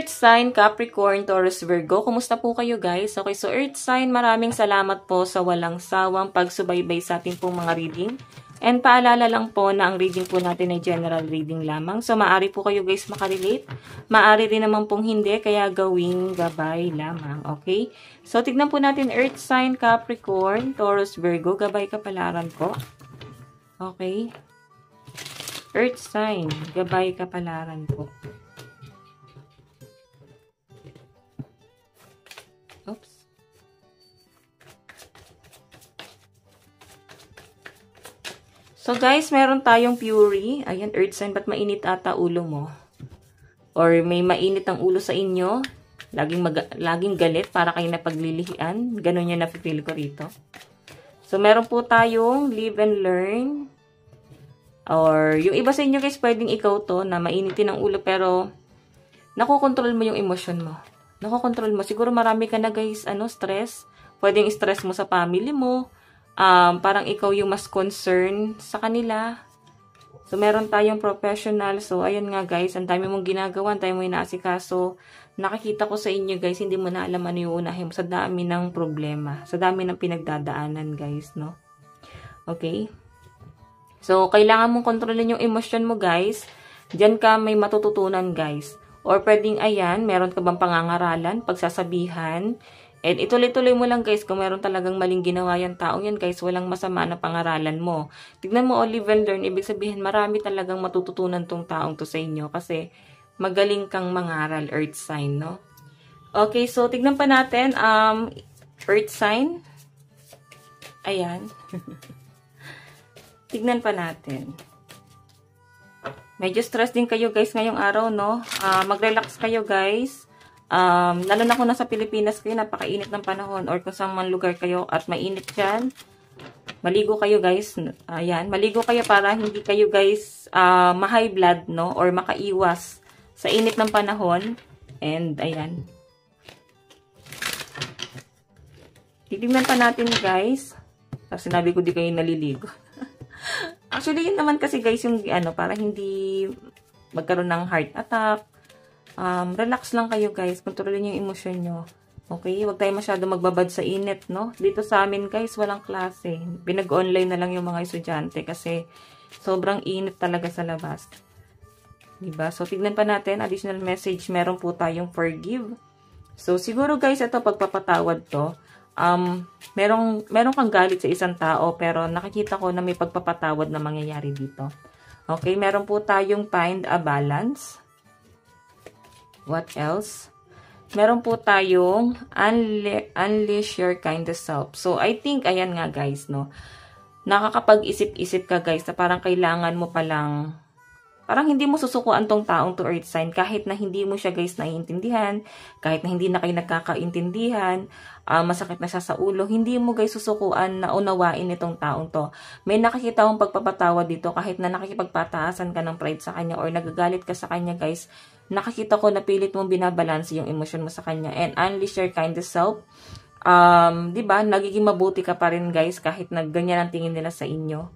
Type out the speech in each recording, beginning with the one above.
Earth sign, Capricorn, Taurus, Virgo. Kumusta po kayo guys? Okay, so Earth sign, maraming salamat po sa walang sawang pagsubaybay sa ating pong mga reading. And paalala lang po na ang reading po natin ay general reading lamang. So maaari po kayo guys makarelate. Maaari rin naman pong hindi, kaya gawing gabay lamang. Okay? So tignan po natin Earth sign, Capricorn, Taurus, Virgo. Gabay kapalaran po. Okay? Earth sign, gabay kapalaran po. Oops. So guys, meron tayong Fury. Ayan, Earth sign, ba't mainit ata ulo mo? Or may mainit ang ulo sa inyo? Laging galit para kayo napaglilihian. Ganun yung napipili ko rito. So meron po tayong Live and Learn. Or yung iba sa inyo guys, pwedeng ikaw to na mainitin ang ulo pero nakokontrol mo yung emosyon mo. Nakokontrol mo. Siguro marami ka na guys, stress. Pwedeng stress mo sa family mo. Parang ikaw yung mas concern sa kanila. So, meron tayong professional. So, ayun nga guys, ang dami mong ginagawa, ang dami mong inaasikaso. Nakikita ko sa inyo guys, hindi mo na alam ano yung unahin mo sa dami ng problema. Sa dami ng pinagdadaanan guys, no? Okay? So, kailangan mong kontrolin yung emosyon mo guys. Diyan ka may matututunan guys. Or pwedeng ayan, meron ka bang pangangaralan, pagsasabihan. And ituloy-tuloy mo lang guys, kung meron talagang maling ginawa yung taong yan guys, walang masama na pangaralan mo. Tignan mo, Live and Learn, ibig sabihin marami talagang matututunan tong taong to sa inyo kasi magaling kang mangaral, Earth sign, no? Okay, so tignan pa natin, Earth sign. Ayan. Tignan pa natin. Medyo stress din kayo guys ngayong araw, no? Mag-relax kayo guys. Lalo na kung nasa Pilipinas kayo, napakainit ng panahon or kung saan man lugar kayo at mainit dyan, maligo kayo guys. Ayan, maligo kayo para hindi kayo guys ma-high blood, no? Or makaiwas sa init ng panahon. And ayan. Titignan pa natin guys. Tapos sinabi ko di kayo naliligo. Actually, yun naman kasi guys yung para hindi magkaroon ng heart attack. Relax lang kayo guys. Kontrolin yung emosyon nyo. Okay? Huwag tayo masyado magbabad sa init, no? Dito sa amin guys, walang klase. Pinag-online na lang yung mga estudyante kasi sobrang init talaga sa labas. Diba? So, tignan pa natin. Additional message. Meron po tayong forgive. So, siguro guys, ito pagpapatawad to. Meron kang galit sa isang tao pero nakikita ko na may pagpapatawad na mangyayari dito. Okay? Meron po tayong find a balance. What else? Meron po tayong unleash your kindest self. So, I think, ayan nga guys, no? Nakakapag-isip-isip ka guys na parang kailangan mo palang, parang hindi mo susukuan tong taong to Earth sign kahit na hindi mo siya guys naiintindihan, kahit na hindi na kayo nagkakaintindihan, masakit na siya sa ulo, hindi mo guys susukuan na unawain itong taong to. May nakikita akong pagpapatawa dito kahit na nakikipagpataasan ka ng pride sa kanya or nagagalit ka sa kanya guys. Nakikita ko na pilit mong binabalanse yung emosyon mo sa kanya. And unleash your kindest self. Diba? Nagiging mabuti ka pa rin guys kahit na ganyan ang tingin nila sa inyo.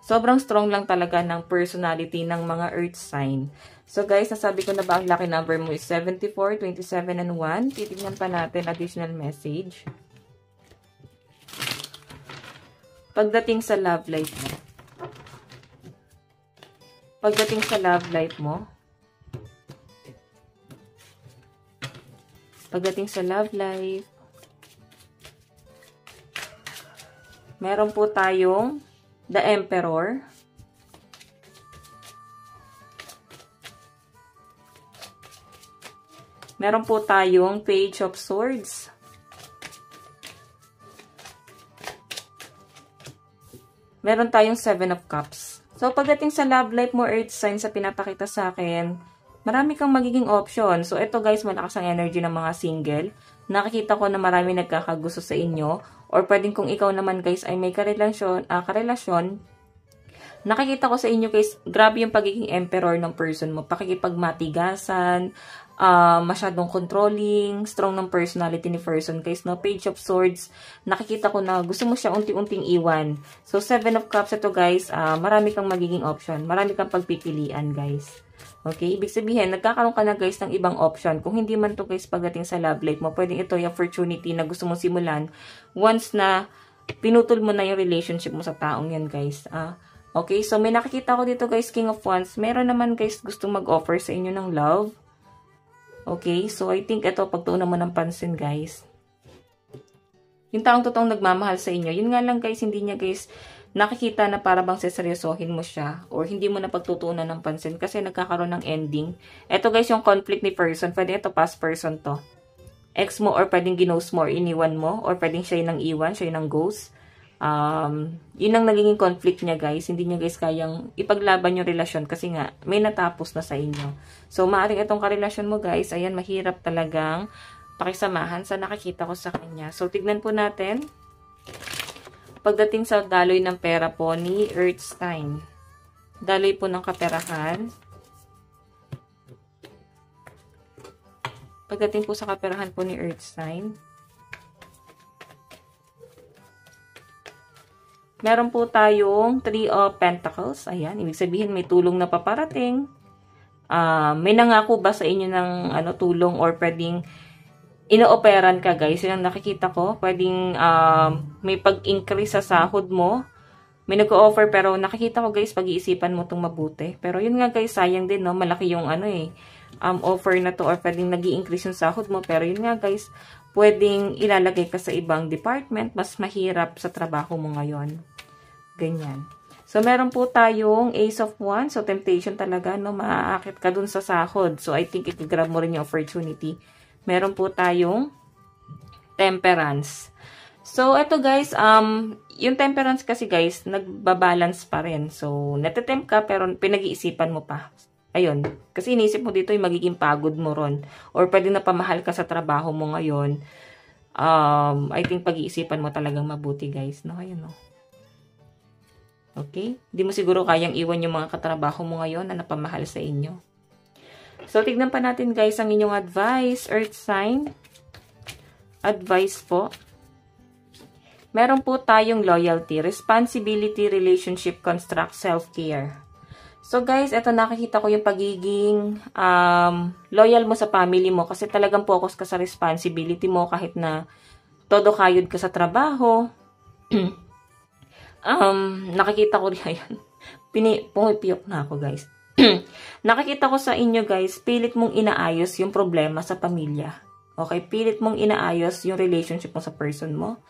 Sobrang strong lang talaga ng personality ng mga Earth sign. So guys, nasabi ko na ba ang lucky number mo is 74, 27, and 1. Titignan pa natin additional message. Pagdating sa love life mo. Pagdating sa love life mo. Pagdating sa love life, meron po tayong The Emperor. Meron po tayong Page of Swords. Meron tayong Seven of Cups. So, pagdating sa love life mo, Earth sign, sa pinapakita sa akin, marami kang magiging option. So, ito guys, malakas ang energy ng mga single. Nakikita ko na marami nagkakagusto sa inyo. Or pwedeng kung ikaw naman guys ay may karelasyon, Nakikita ko sa inyo guys, grabe yung pagiging emperor ng person mo. Pakikipagmatigasan, masyadong controlling, strong ng personality ni person guys, no? Page of Swords, nakikita ko na gusto mo siya unti-unting iwan. So, 7 of Cups ito guys, marami kang magiging option. Marami kang pagpipilian guys. Okay, ibig sabihin, nagkakaroon ka na guys ng ibang option. Kung hindi man to guys pagdating sa love life mo, pwedeng ito yung opportunity na gusto mong simulan once na pinutol mo na yung relationship mo sa taong yan guys. Okay, so may nakikita ko dito guys, King of Wands. Meron naman guys gustong mag-offer sa inyo ng love. Okay, so I think ito, pagtuunan mo ng pansin guys. Yung taong totoong nagmamahal sa inyo, yun nga lang guys, hindi niya guys nakikita na para bang seseryosohin mo siya or hindi mo na pagtutuunan ng pansin kasi nagkakaroon ng ending. Ito guys, yung conflict ni person, pwede ito past person to. Ex mo or pwedeng ginost mo or iniwan mo or pwedeng siya yung nang iwan, siya yung nang ghost. Yun ang nagiging conflict niya guys. Hindi niya guys kayang ipaglaban yung relasyon kasi nga may natapos na sa inyo. So maaaring itong karelasyon mo guys, ayan, mahirap talagang pakisamahan sa nakikita ko sa kanya. So tignan po natin pagdating sa daloy ng pera po ni Earth Sign. Daloy po ng kaperahan. Pagdating po sa kaperahan po ni Earth Sign. Meron po tayong 3 of Pentacles. Ayan, ibig sabihin may tulong na paparating. May nangako ba sa inyo ng tulong or pwedeng ino-operan ka guys. Yun ang nakikita ko. Pwedeng may pag-increase sa sahod mo. May nag-o-offer pero nakikita ko guys, pag-iisipan mo itong mabuti. Pero yun nga guys, sayang din no. Malaki yung offer na to or pwedeng nag-i-increase yung sahod mo. Pero yun nga guys, pwedeng ilalagay ka sa ibang department, mas mahirap sa trabaho mo ngayon. Ganyan. So, meron po tayong Ace of Wands. So, temptation talaga, no? Maaakit ka dun sa sahod. So, I think i-grab mo rin yung opportunity. Meron po tayong Temperance. So, eto guys, yung Temperance kasi guys, nagbabalance pa rin. So, natitempt ka pero pinag-iisipan mo pa. Ayun. Kasi inisip mo dito yung magiging pagod mo ron. Or pwede na pamahal ka sa trabaho mo ngayon. I think pag-iisipan mo talagang mabuti guys. No? Ayun no. Okay? Hindi mo siguro kayang iwan yung mga katrabaho mo ngayon na napamahal sa inyo. So, tignan pa natin guys ang inyong advice. Earth sign. Advice po. Meron po tayong loyalty, responsibility, relationship, construct, self-care. So guys, eto nakikita ko yung pagiging loyal mo sa family mo kasi talagang focus ka sa responsibility mo kahit na todo kayod ka sa trabaho. Nakikita ko rin yan. Pumipiyok na ako guys. Nakikita ko sa inyo guys, pilit mong inaayos yung problema sa pamilya. Okay, pilit mong inaayos yung relationship mo sa person mo.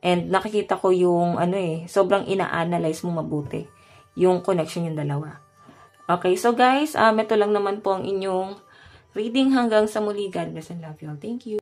And nakikita ko yung sobrang ina-analyze mo mabuti yung connection yung dalawa. Okay, so guys, ito lang naman po ang inyong reading hanggang sa muli. God bless and love you all. Thank you.